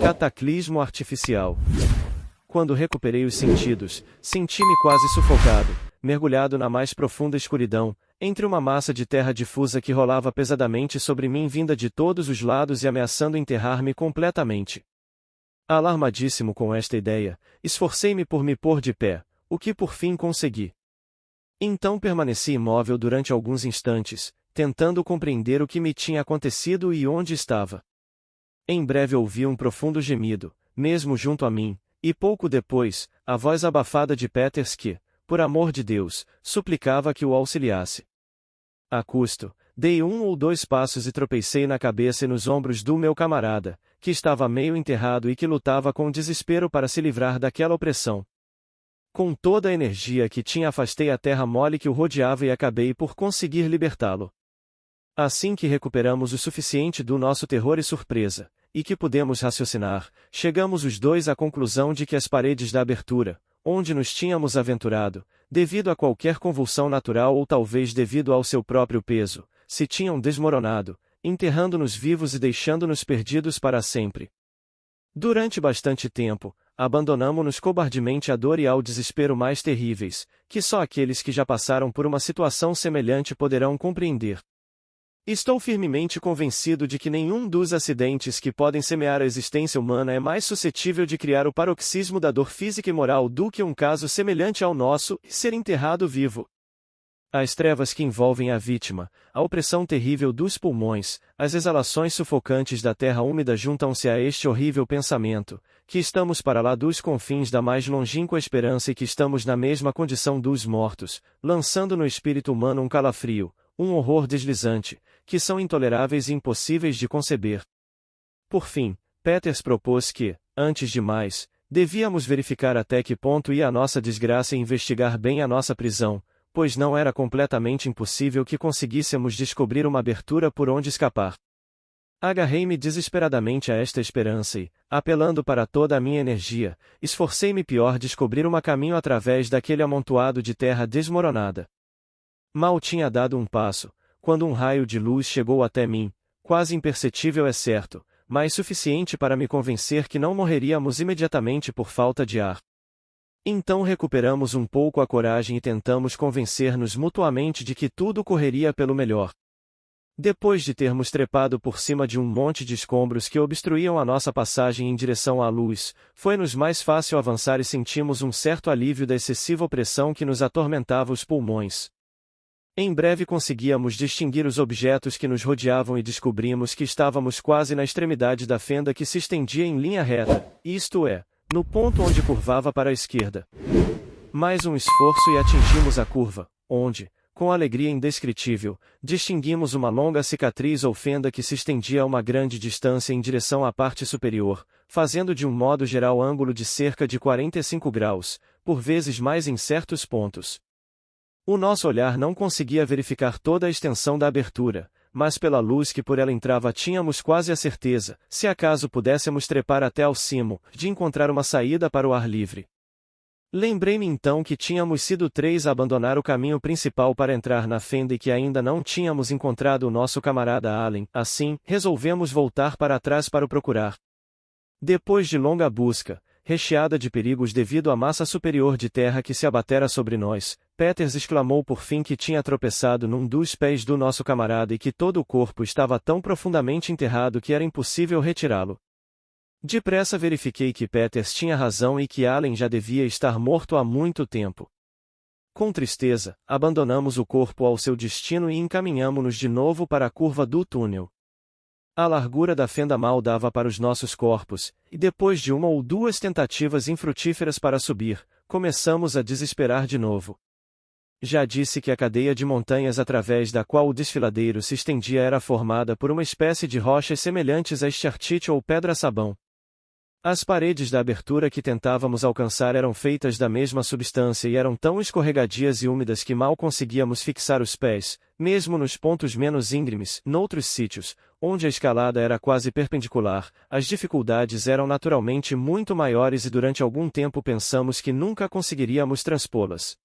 Cataclismo artificial. Quando recuperei os sentidos, senti-me quase sufocado, mergulhado na mais profunda escuridão, entre uma massa de terra difusa que rolava pesadamente sobre mim vinda de todos os lados e ameaçando enterrar-me completamente. Alarmadíssimo com esta ideia, esforcei-me por me pôr de pé, o que por fim consegui. Então permaneci imóvel durante alguns instantes, tentando compreender o que me tinha acontecido e onde estava. Em breve ouvi um profundo gemido, mesmo junto a mim, e pouco depois, a voz abafada de Peters que, por amor de Deus, suplicava que o auxiliasse. A custo, dei 1 ou 2 passos e tropecei na cabeça e nos ombros do meu camarada, que estava meio enterrado e que lutava com desespero para se livrar daquela opressão. Com toda a energia que tinha afastei a terra mole que o rodeava e acabei por conseguir libertá-lo. Assim que recuperamos o suficiente do nosso terror e surpresa, e que pudemos raciocinar, chegamos os dois à conclusão de que as paredes da abertura, onde nos tínhamos aventurado, devido a qualquer convulsão natural ou talvez devido ao seu próprio peso, se tinham desmoronado, enterrando-nos vivos e deixando-nos perdidos para sempre. Durante bastante tempo, abandonamo-nos cobardemente à dor e ao desespero mais terríveis, que só aqueles que já passaram por uma situação semelhante poderão compreender. Estou firmemente convencido de que nenhum dos acidentes que podem semear a existência humana é mais suscetível de criar o paroxismo da dor física e moral do que um caso semelhante ao nosso, ser enterrado vivo. As trevas que envolvem a vítima, a opressão terrível dos pulmões, as exalações sufocantes da terra úmida juntam-se a este horrível pensamento, que estamos para lá dos confins da mais longínqua esperança e que estamos na mesma condição dos mortos, lançando no espírito humano um calafrio, um horror deslizante, que são intoleráveis e impossíveis de conceber. Por fim, Peters propôs que, antes de mais, devíamos verificar até que ponto ia a nossa desgraça e investigar bem a nossa prisão, pois não era completamente impossível que conseguíssemos descobrir uma abertura por onde escapar. Agarrei-me desesperadamente a esta esperança e, apelando para toda a minha energia, esforcei-me pior descobrir um caminho através daquele amontoado de terra desmoronada. Mal tinha dado um passo, quando um raio de luz chegou até mim, quase imperceptível é certo, mas suficiente para me convencer que não morreríamos imediatamente por falta de ar. Então recuperamos um pouco a coragem e tentamos convencer-nos mutuamente de que tudo correria pelo melhor. Depois de termos trepado por cima de um monte de escombros que obstruíam a nossa passagem em direção à luz, foi-nos mais fácil avançar e sentimos um certo alívio da excessiva opressão que nos atormentava os pulmões. Em breve conseguíamos distinguir os objetos que nos rodeavam e descobrimos que estávamos quase na extremidade da fenda que se estendia em linha reta, isto é, no ponto onde curvava para a esquerda. Mais um esforço e atingimos a curva, onde, com alegria indescritível, distinguimos uma longa cicatriz ou fenda que se estendia a uma grande distância em direção à parte superior, fazendo de um modo geral ângulo de cerca de 45 graus, por vezes mais em certos pontos. O nosso olhar não conseguia verificar toda a extensão da abertura, mas pela luz que por ela entrava tínhamos quase a certeza, se acaso pudéssemos trepar até ao cimo, de encontrar uma saída para o ar livre. Lembrei-me então que tínhamos sido 3 a abandonar o caminho principal para entrar na fenda e que ainda não tínhamos encontrado o nosso camarada Allen, assim, resolvemos voltar para trás para o procurar. Depois de longa busca, recheada de perigos devido à massa superior de terra que se abatera sobre nós, Peters exclamou por fim que tinha tropeçado num dos pés do nosso camarada e que todo o corpo estava tão profundamente enterrado que era impossível retirá-lo. Depressa verifiquei que Peters tinha razão e que Allen já devia estar morto há muito tempo. Com tristeza, abandonamos o corpo ao seu destino e encaminhamo-nos de novo para a curva do túnel. A largura da fenda mal dava para os nossos corpos, e depois de 1 ou 2 tentativas infrutíferas para subir, começamos a desesperar de novo. Já disse que a cadeia de montanhas através da qual o desfiladeiro se estendia era formada por uma espécie de rochas semelhantes a estartite ou pedra-sabão. As paredes da abertura que tentávamos alcançar eram feitas da mesma substância e eram tão escorregadias e úmidas que mal conseguíamos fixar os pés, mesmo nos pontos menos íngremes. Noutros sítios, onde a escalada era quase perpendicular, as dificuldades eram naturalmente muito maiores e durante algum tempo pensamos que nunca conseguiríamos transpô-las.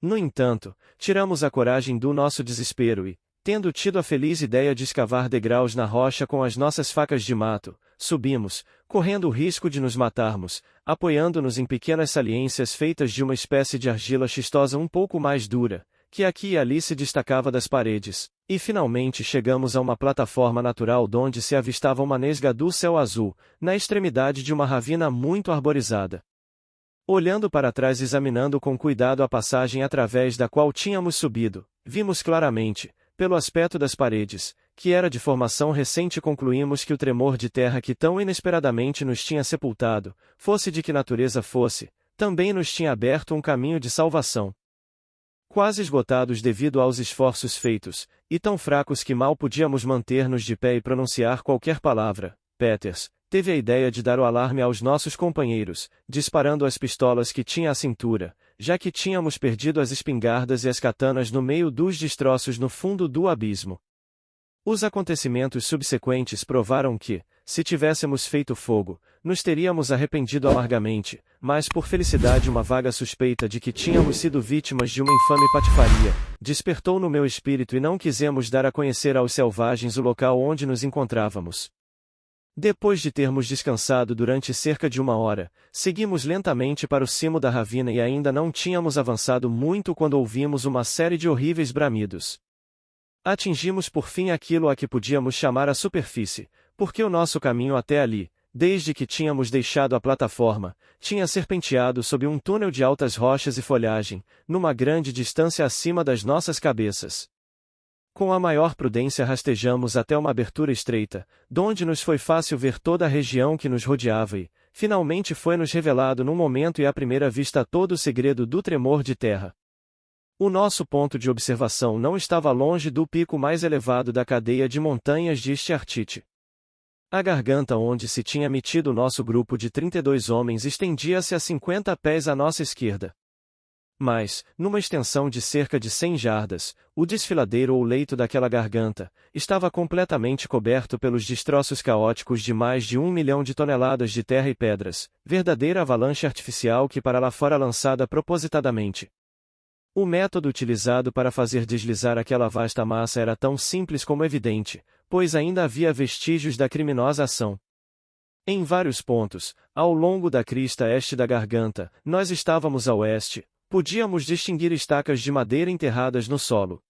No entanto, tiramos a coragem do nosso desespero e, tendo tido a feliz ideia de escavar degraus na rocha com as nossas facas de mato, subimos, correndo o risco de nos matarmos, apoiando-nos em pequenas saliências feitas de uma espécie de argila xistosa um pouco mais dura, que aqui e ali se destacava das paredes, e finalmente chegamos a uma plataforma natural donde se avistava uma nesga do céu azul, na extremidade de uma ravina muito arborizada. Olhando para trás e examinando com cuidado a passagem através da qual tínhamos subido, vimos claramente, pelo aspecto das paredes, que era de formação recente e concluímos que o tremor de terra que tão inesperadamente nos tinha sepultado, fosse de que natureza fosse, também nos tinha aberto um caminho de salvação. Quase esgotados devido aos esforços feitos, e tão fracos que mal podíamos manter-nos de pé e pronunciar qualquer palavra, Peters teve a ideia de dar o alarme aos nossos companheiros, disparando as pistolas que tinha à cintura, já que tínhamos perdido as espingardas e as katanas no meio dos destroços no fundo do abismo. Os acontecimentos subsequentes provaram que, se tivéssemos feito fogo, nos teríamos arrependido amargamente, mas por felicidade uma vaga suspeita de que tínhamos sido vítimas de uma infame patifaria, despertou no meu espírito e não quisemos dar a conhecer aos selvagens o local onde nos encontrávamos. Depois de termos descansado durante cerca de 1 hora, seguimos lentamente para o cimo da ravina e ainda não tínhamos avançado muito quando ouvimos uma série de horríveis bramidos. Atingimos por fim aquilo a que podíamos chamar a superfície, porque o nosso caminho até ali, desde que tínhamos deixado a plataforma, tinha serpenteado sob um túnel de altas rochas e folhagem, numa grande distância acima das nossas cabeças. Com a maior prudência rastejamos até uma abertura estreita, donde nos foi fácil ver toda a região que nos rodeava e, finalmente foi-nos revelado num momento e à primeira vista todo o segredo do tremor de terra. O nosso ponto de observação não estava longe do pico mais elevado da cadeia de montanhas de Estiartite. A garganta onde se tinha metido o nosso grupo de 32 homens estendia-se a 50 pés à nossa esquerda. Mas, numa extensão de cerca de 100 jardas, o desfiladeiro ou leito daquela garganta, estava completamente coberto pelos destroços caóticos de mais de 1 milhão de toneladas de terra e pedras, verdadeira avalanche artificial que para lá fora lançada propositadamente. O método utilizado para fazer deslizar aquela vasta massa era tão simples como evidente, pois ainda havia vestígios da criminosa ação. Em vários pontos, ao longo da crista este da garganta, nós estávamos a oeste, podíamos distinguir estacas de madeira enterradas no solo.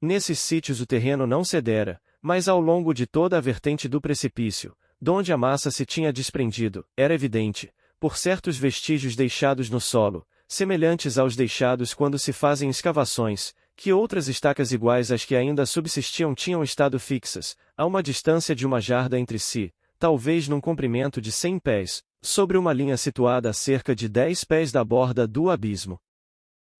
Nesses sítios o terreno não cedera, mas ao longo de toda a vertente do precipício, donde a massa se tinha desprendido, era evidente, por certos vestígios deixados no solo, semelhantes aos deixados quando se fazem escavações, que outras estacas iguais às que ainda subsistiam tinham estado fixas, a uma distância de 1 jarda entre si, talvez num comprimento de 100 pés, sobre uma linha situada a cerca de 10 pés da borda do abismo.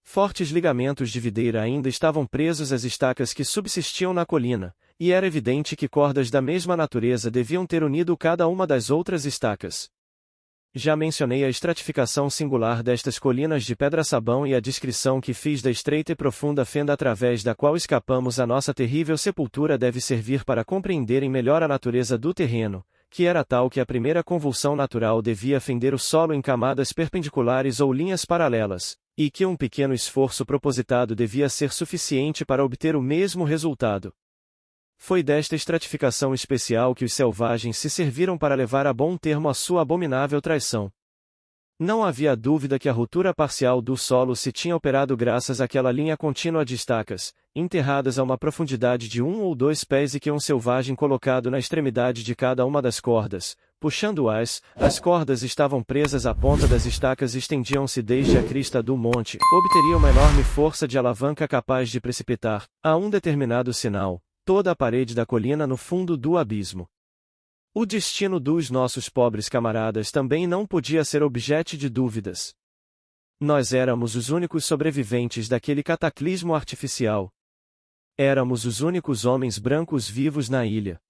Fortes ligamentos de videira ainda estavam presos às estacas que subsistiam na colina, e era evidente que cordas da mesma natureza deviam ter unido cada uma das outras estacas. Já mencionei a estratificação singular destas colinas de pedra-sabão e a descrição que fiz da estreita e profunda fenda através da qual escapamos à nossa terrível sepultura deve servir para compreenderem melhor a natureza do terreno, que era tal que a primeira convulsão natural devia fender o solo em camadas perpendiculares ou linhas paralelas, e que um pequeno esforço propositado devia ser suficiente para obter o mesmo resultado. Foi desta estratificação especial que os selvagens se serviram para levar a bom termo a sua abominável traição. Não havia dúvida que a ruptura parcial do solo se tinha operado graças àquela linha contínua de estacas, enterradas a uma profundidade de 1 ou 2 pés e que um selvagem colocado na extremidade de cada uma das cordas, puxando-as, as cordas estavam presas à ponta das estacas e estendiam-se desde a crista do monte, obteria uma enorme força de alavanca capaz de precipitar, a um determinado sinal, toda a parede da colina no fundo do abismo. O destino dos nossos pobres camaradas também não podia ser objeto de dúvidas. Nós éramos os únicos sobreviventes daquele cataclismo artificial. Éramos os únicos homens brancos vivos na ilha.